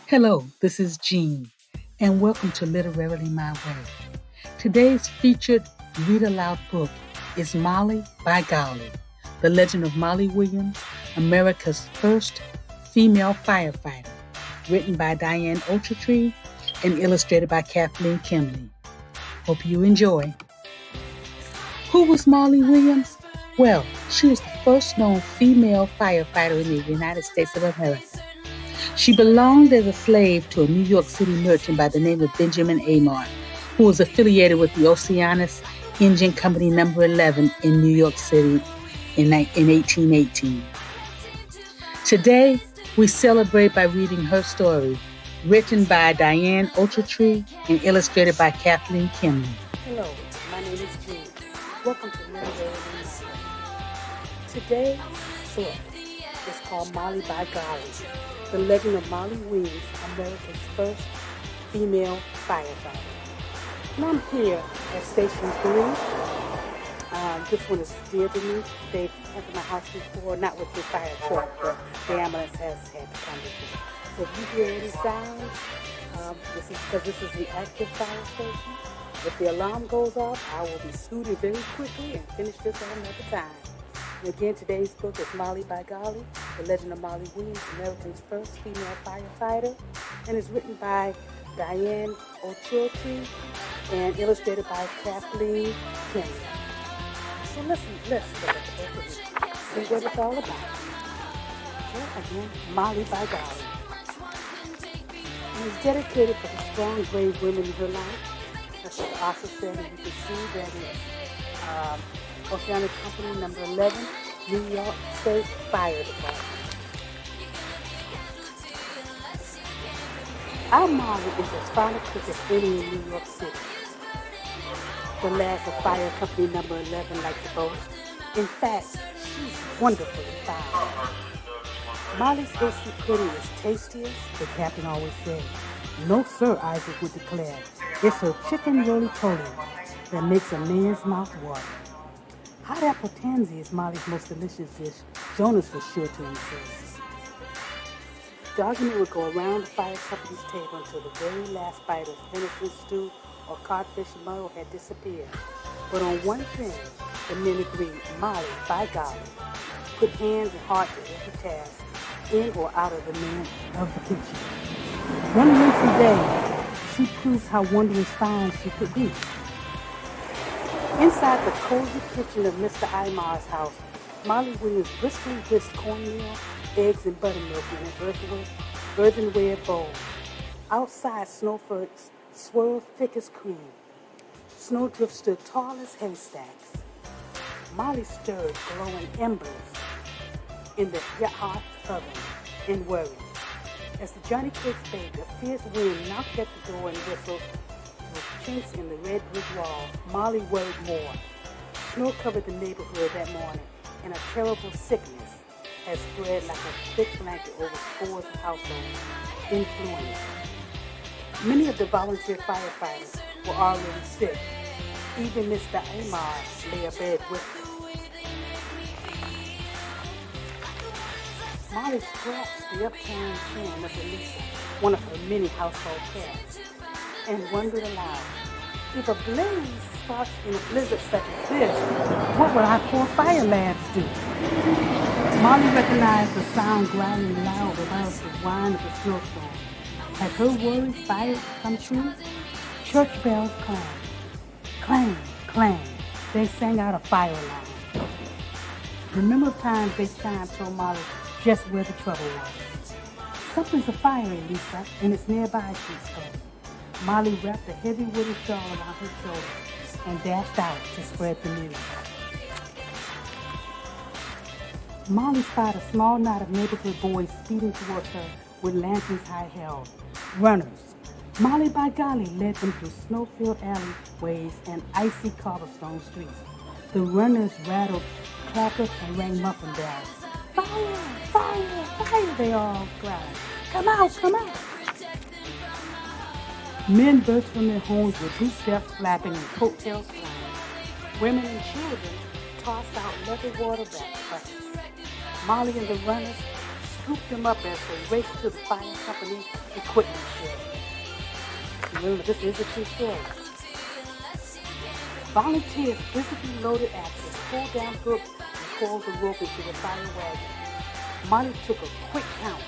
Hello, this is Jean, and welcome to Literarily My Way. Today's featured read-aloud book is Molly by Golly, The Legend of Molly Williams, America's First Female Firefighter, written by Diane Ochiltree and illustrated by Kathleen Kimley. Hope you enjoy. Who was Molly Williams? Well, she was the first known female firefighter in the United States of America. She belonged as a slave to a New York City merchant by the name of Benjamin Amart, who was affiliated with the Oceanus Engine Company No. 11 in New York City in 1818. Today, we celebrate by reading her story, written by Diane Ochiltree and illustrated by Kathleen Kimley. Hello, my name is Jean. Welcome to Literarily My Way. Today's book is called Molly by Golly, The Legend of Molly Williams, America's First Female Firefighter. And I'm here at Station 3. This one is dear to me. They've come to my house before, not with the fire truck, but the ambulance has had to come before. So if you hear any sounds, this is because this is the active fire station. If the alarm goes off, I will be scooting very quickly and finish this at another time. And again, today's book is Molly by Golly, The Legend of Molly Williams, America's First Female Firefighter, and is written by Diane Ochiltree and illustrated by Kathleen Kimley. So let's look at the book and see what it's all about. Here again, Molly by Golly. And it's dedicated for the strong, brave women in her life. As she also said, and you can see that it's Oceanus Company No. 11, New York State Fire Department. Our Molly is as fire-quick as any in New York City. The last of Fire Company No. 11 like to boast. In fact, she's wonderfully fine. Molly's isn't pretty as tastiest, the captain always said. No, sir, Isaac would declare. It's her chicken roly-poly that makes a man's mouth water. Hot apple tansy is Molly's most delicious dish, Jonas was sure to insist. The argument would go around the fire company's table until the very last bite of venison stew or codfish muddle had disappeared. But on one thing, the men agreed, Molly, by golly, put hands and heart to every task, in or out of the man of the kitchen. One wintry day, she proved how wondrous fine she could be. Inside the cozy kitchen of Mr. Imar's house, Molly Williams briskly whisked cornmeal, eggs, and buttermilk in an earthenware bowl. Outside, snowflakes swirled thick as cream. Snowdrifts stood tall as haystacks. Molly stirred glowing embers in the hot oven and worried. As the Johnny Cakes baked, a fierce wind knocked at the door and whistled with chinks in the red brick wall. Molly worried more. Snow covered the neighborhood that morning, and a terrible sickness had spread like a thick blanket over scores of households. Influenza. Many of the volunteer firefighters were already sick. Even Mr. Amar lay abed with them. Molly scratched the upturned chin of Elisa, one of her many household cats, and wondered aloud, if a blaze starts in a blizzard such as this, what will our poor fire lads do? Molly recognized the sound grinding loud above the whine of the snowstorm. Had her worried fires come true? Church bells clanged. Clang, clang. They sang out a fire alarm. Remember times they chimed told Molly just where the trouble was. Something's afire, Elisa, and it's nearby, she spoke. Molly wrapped a heavy wooden shawl around her shoulders and dashed out to spread the news. Molly spotted a small knot of neighborhood boys speeding towards her with lanterns high held. Runners. Molly by golly led them through snow-filled alleyways and icy cobblestone streets. The runners rattled clappers and rang muffin bells. Fire! Fire! Fire! They all cried. Come out! Come out! Men burst from their homes with boot steps flapping and coattails flying. Women and children tossed out leather water buckets. Molly and the runners scooped them up as they raced to the fire company equipment shed. Remember, this is a true story. Volunteers physically loaded axes, pulled down hooks, and coiled the rope into the fire wagon. Molly took a quick count.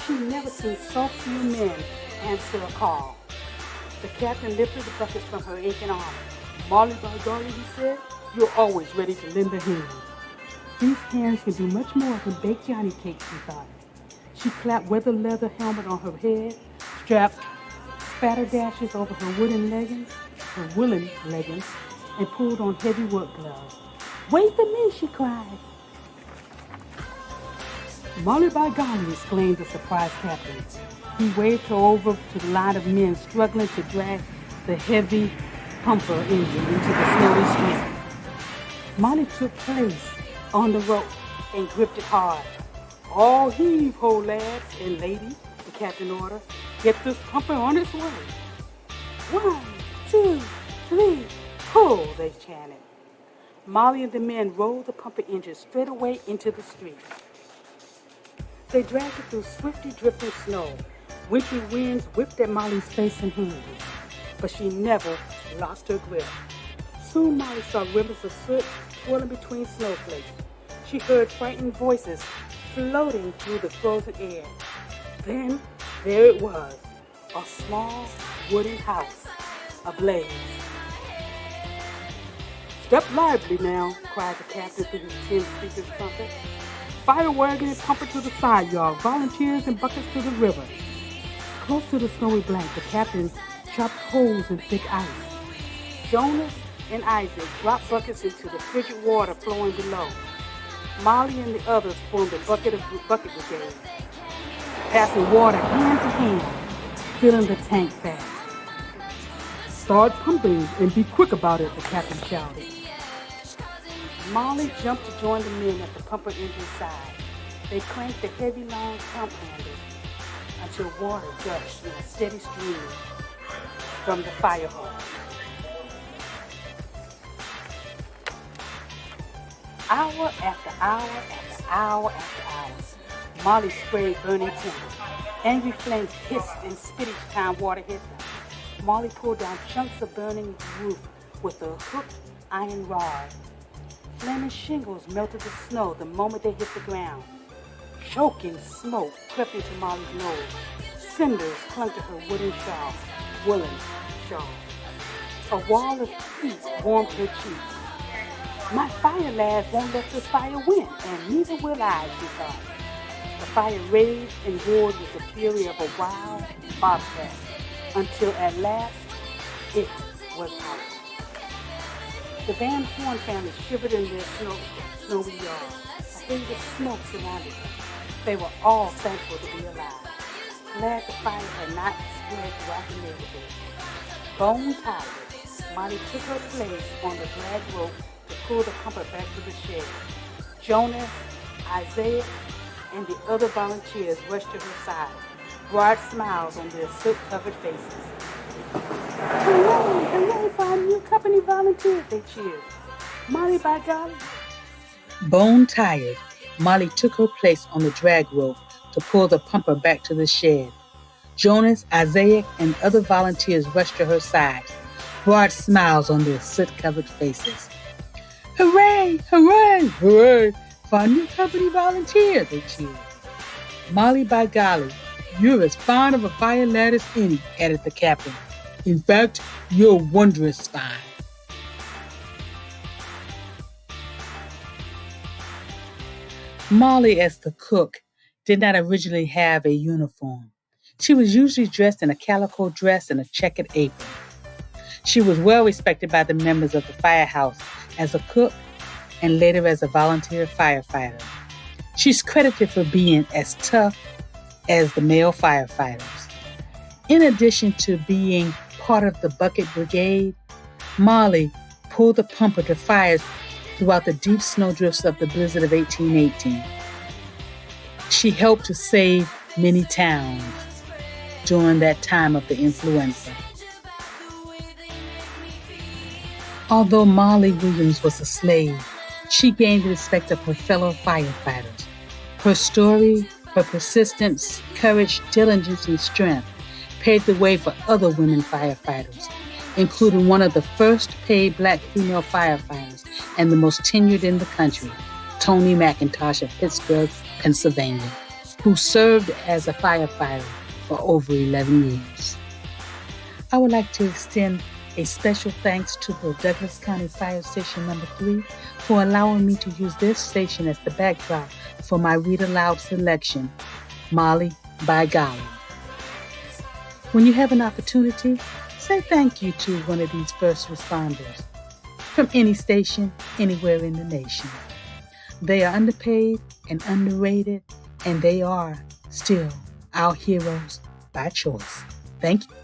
She never seen so few men answer a call. The captain lifted the buckets from her aching arm. "Molly, by golly," he said, "you're always ready to lend a hand." These hands can do much more than bake Johnny cakes, she thought. She clapped weather leather helmet on her head, strapped spatter dashes over her woolen leggings, and pulled on heavy work gloves. "Wait for me," she cried. "Molly, by golly," exclaimed the surprised captain. He waved her over to the line of men struggling to drag the heavy pumper engine into the snowy street. Molly took place on the rope and gripped it hard. "All heave-ho, lads and lady," the captain ordered. "Get this pumper on its way." "1, 2, 3, pull," they chanted. Molly and the men rolled the pumper engine straight away into the street. They dragged it through swiftly drifting snow. Wintry winds whipped at Molly's face and hands, but she never lost her grip. Soon Molly saw rivers of soot swirling between snowflakes. She heard frightened voices floating through the frozen air. Then there it was, a small wooden house ablaze. "Step lively now," cried the captain through his tin speaker's trumpet. "Fire wagon and pumper to the side, y'all. Volunteers and buckets to the river." Close to the snowy blank, the captain chopped holes in thick ice. Jonas and Isaac dropped buckets into the frigid water flowing below. Molly and the others formed a bucket brigade, passing water hand to hand, filling the tank fast. "Start pumping and be quick about it," the captain shouted. Molly jumped to join the men at the pumper engine's side. They cranked the heavy long pump handle until water gushed in a steady stream from the fire hose. Hour after hour after hour after hour, Molly sprayed burning timber. Angry flames hissed and spit each time water hit them. Molly pulled down chunks of burning roof with a hooked iron rod. Flaming shingles melted the snow the moment they hit the ground. Choking smoke crept into Molly's nose. Cinders clung to her woolen shawl. A wall of heat warmed her cheeks. "My fire lads won't let this fire win, and neither will I," she thought. The fire raged and roared with the fury of a wild bobcat, until at last it was out. The Van Horn family shivered in their snowy yard. A haze of smoke surrounded them. They were all thankful to be alive, glad the fire had not spread throughout the neighborhood. Bone tired, Molly took her place on the drag rope to pull the pumper back to the shed. Jonas, Isaiah, and the other volunteers rushed to her side, broad smiles on their soot-covered faces. "Hello, fine new company volunteers," they cheered. "Molly, by golly." Bone tired, Molly took her place on the drag rope to pull the pumper back to the shed. Jonas, Isaiah, and other volunteers rushed to her side, broad smiles on their soot-covered faces. "Hooray! Hooray! Hooray! For our new company volunteer!" they cheered. "Molly, by golly, you're as fine of a fire lad as any," added the captain. "In fact, you're wondrous fine." Molly, as the cook, did not originally have a uniform. She was usually dressed in a calico dress and a checkered apron. She was well respected by the members of the firehouse as a cook and later as a volunteer firefighter. She's credited for being as tough as the male firefighters. In addition to being part of the bucket brigade, Molly pulled the pumper to fires throughout the deep snowdrifts of the blizzard of 1818. She helped to save many towns during that time of the influenza. Although Molly Williams was a slave, she gained the respect of her fellow firefighters. Her story Her persistence, courage, diligence, and strength paved the way for other women firefighters, including one of the first paid Black female firefighters and the most tenured in the country, Toni McIntosh of Pittsburgh, Pennsylvania, who served as a firefighter for over 11 years. I would like to extend a special thanks to the Douglas County Fire Station number 3 for allowing me to use this station as the backdrop for my read-aloud selection, Molly by Golly. When you have an opportunity, say thank you to one of these first responders from any station, anywhere in the nation. They are underpaid and underrated, and they are still our heroes by choice. Thank you.